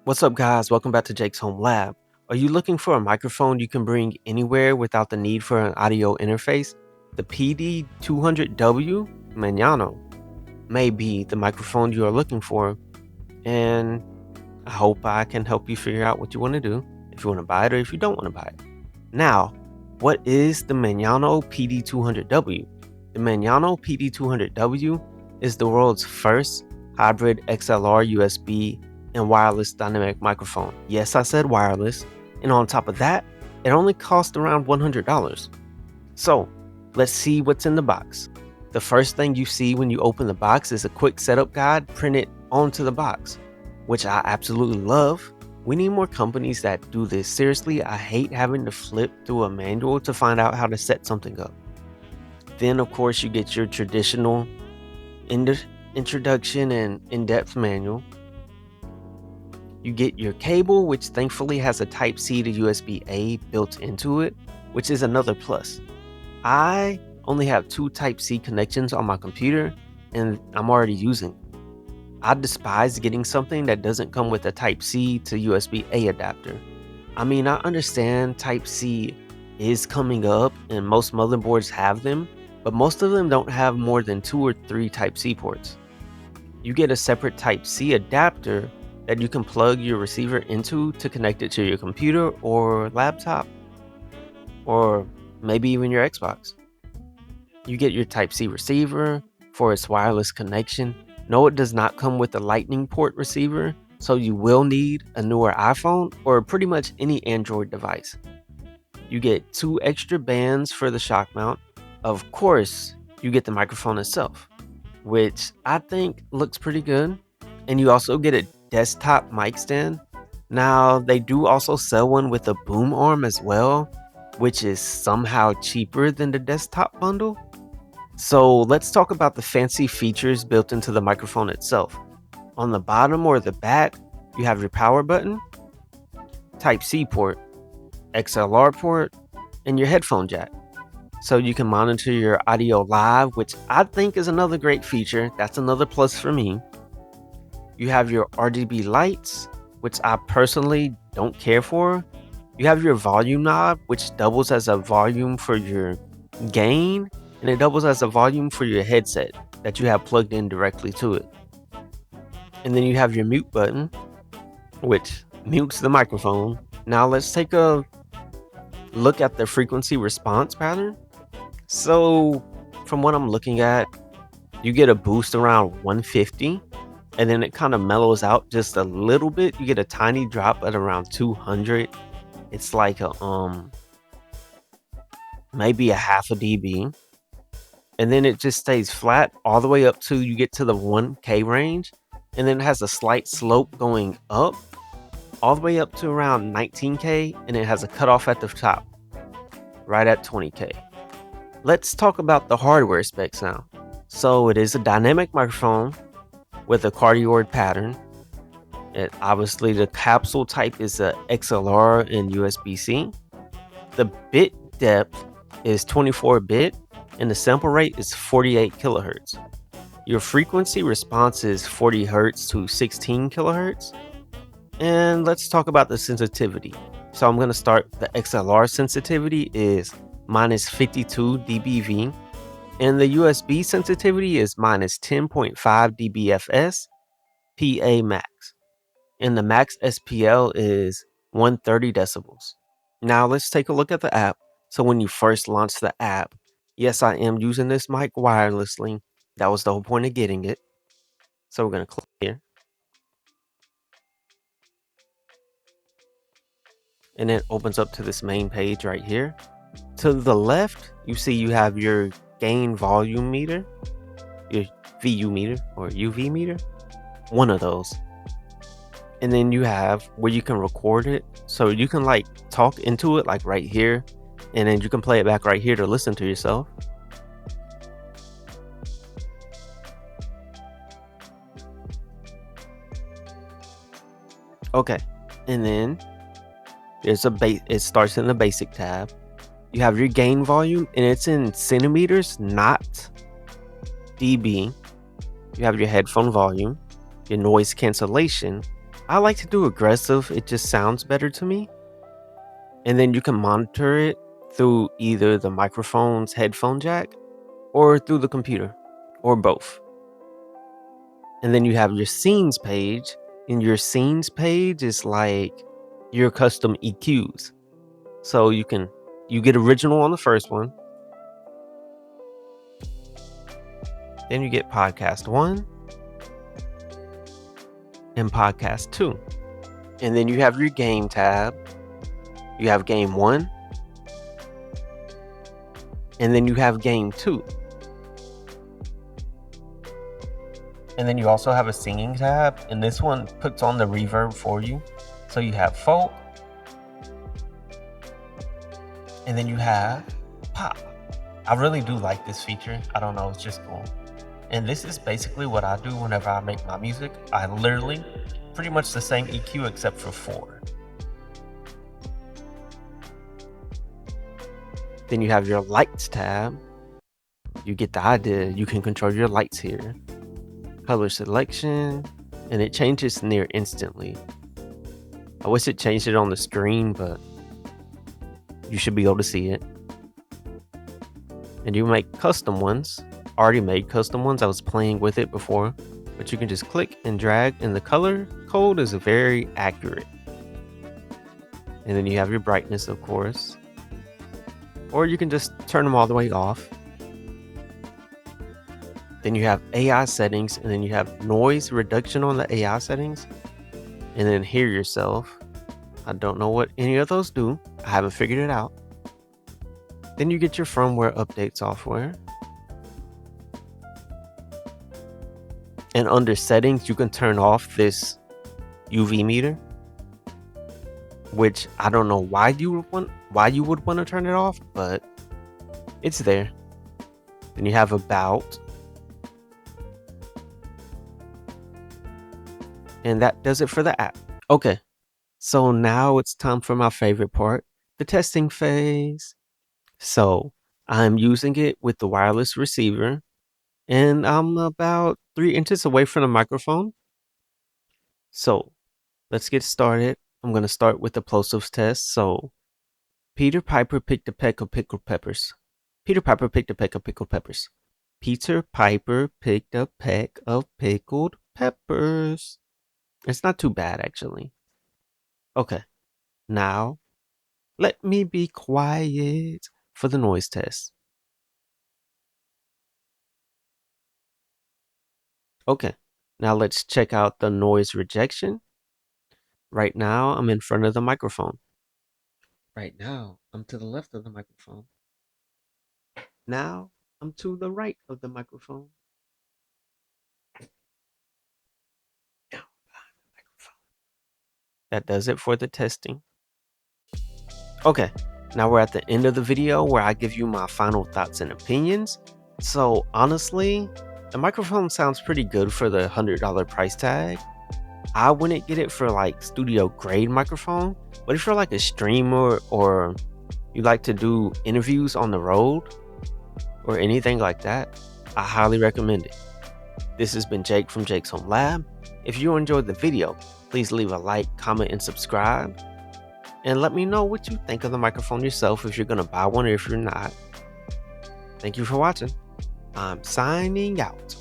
What's up, guys? Welcome back to Jake's Home Lab. Are you looking for a microphone you can bring anywhere without the need for an audio interface? The PD200W Maono may be the microphone you are looking for, and I hope I can help you figure out what you want to do, if you want to buy it or if you don't want to buy it. Now, what is the Maono PD200W? The Maono PD200W is the world's first hybrid XLR USB and wireless dynamic microphone. Yes, I said wireless, and on top of that, it only cost around $100. So, let's see what's in the box. The first thing you see when you open the box is a quick setup guide printed onto the box, which I absolutely love. We need more companies that do this. Seriously, I hate having to flip through a manual to find out how to set something up. Then, of course, you get your traditional introduction and in-depth manual. You get your cable, which thankfully has a Type-C to USB-A built into it, which is another plus. I only have 2 Type-C connections on my computer, and I'm already using it. I despise getting something that doesn't come with a Type-C to USB-A adapter. I mean, I understand Type-C is coming up and most motherboards have them, but most of them don't have more than 2 or 3 Type-C ports. You get a separate Type-C adapter that you can plug your receiver into to connect it to your computer or laptop, or maybe even your Xbox. You get your Type-C receiver for its wireless connection. No, it does not come with a lightning port receiver, so you will need a newer iPhone or pretty much any Android device. You get 2 extra bands for the shock mount. Of course, you get the microphone itself, which I think looks pretty good. And you also get a desktop mic stand. Now, they do also sell one with a boom arm as well, which is somehow cheaper than the desktop bundle. So let's talk about the fancy features built into the microphone itself. On the bottom or the back, you have your power button, Type-C port, XLR port, and your headphone jack. So you can monitor your audio live, which I think is another great feature. That's another plus for me. You have your RGB lights, which I personally don't care for. You have your volume knob, which doubles as a volume for your gain, and it doubles as a volume for your headset that you have plugged in directly to it. And then you have your mute button, which mutes the microphone. Now let's take a look at the frequency response pattern. So from what I'm looking at, you get a boost around 150, and then it kind of mellows out just a little bit. You get a tiny drop at around 200. It's like a maybe a half a dB, and then it just stays flat all the way up to you get to the 1K range, and then it has a slight slope going up all the way up to around 19K, and it has a cutoff at the top right at 20K. Let's talk about the hardware specs now. So it is a dynamic microphone with a cardioid pattern. Obviously the capsule type is a XLR and USB-C. The bit depth is 24 bit and the sample rate is 48 kilohertz. Your frequency response is 40 hertz to 16 kilohertz. And let's talk about the sensitivity. So I'm going to start. The XLR sensitivity is minus 52 dBV, and the USB sensitivity is minus 10.5 dBFS PA max, and the max SPL is 130 decibels. Now let's take a look at the app. So when you first launch the app, yes, I am using this mic wirelessly. That was the whole point of getting it. So we're going to click here, and it opens up to this main page right here. To the left, you see you have your gain volume meter, your VU meter or UV meter, one of those. And then you have where you can record it. So you can like talk into it like right here, and then you can play it back right here to listen to yourself. Okay, and then there's it starts in the basic tab. You have your gain volume, and it's in centimeters, not dB. You have your headphone volume, your noise cancellation, I like to do aggressive. It just sounds better to me. And then you can monitor it through either the microphone's headphone jack or through the computer or both. And then you have your scenes page. And your scenes page is like your custom EQs. So you get original on the first one. Then you get podcast 1 and podcast 2. And then you have your game tab. You have game 1. And then you have game 2. And then you also have a singing tab. And this one puts on the reverb for you. So you have folk. And then you have pop. I really do like this feature. I don't know, it's just cool. And this is basically what I do whenever I make my music. I literally pretty much the same EQ except for 4. Then you have your lights tab. You get the idea. You can control your lights here. Color selection, and it changes near instantly. I wish it changed it on the screen, but you should be able to see it. And you make custom ones. Already made custom ones. I was playing with it before, but you can just click and drag, and the color code is very accurate. And then you have your brightness, of course, or you can just turn them all the way off. Then you have AI settings, and then you have noise reduction on the AI settings, and then hear yourself. I don't know what any of those do. I haven't figured it out. Then you get your firmware update software. And under settings, you can turn off this UV meter, which I don't know why you would want to turn it off, but it's there. Then you have about. And that does it for the app. Okay, so now it's time for my favorite part, the testing phase. So I'm using it with the wireless receiver, and I'm about 3 inches away from the microphone. So let's get started. I'm going to start with the plosives test. So Peter Piper picked a peck of pickled peppers. Peter Piper picked a peck of pickled peppers. Peter Piper picked a peck of pickled peppers. It's not too bad, actually. Okay, now let me be quiet for the noise test. Okay, now let's check out the noise rejection. Right now, I'm in front of the microphone. Right now, I'm to the left of the microphone. Now, I'm to the right of the microphone. Now, behind the microphone. That does it for the testing. Okay, now we're at the end of the video where I give you my final thoughts and opinions. So honestly, the microphone sounds pretty good for the $100 price tag. I wouldn't get it for like studio grade microphone, but if you're like a streamer or you like to do interviews on the road or anything like that, I highly recommend it. This has been Jake from Jake's Homelab. If you enjoyed the video, please leave a like, comment, and subscribe. And let me know what you think of the microphone yourself, if you're going to buy one or if you're not. Thank you for watching. I'm signing out.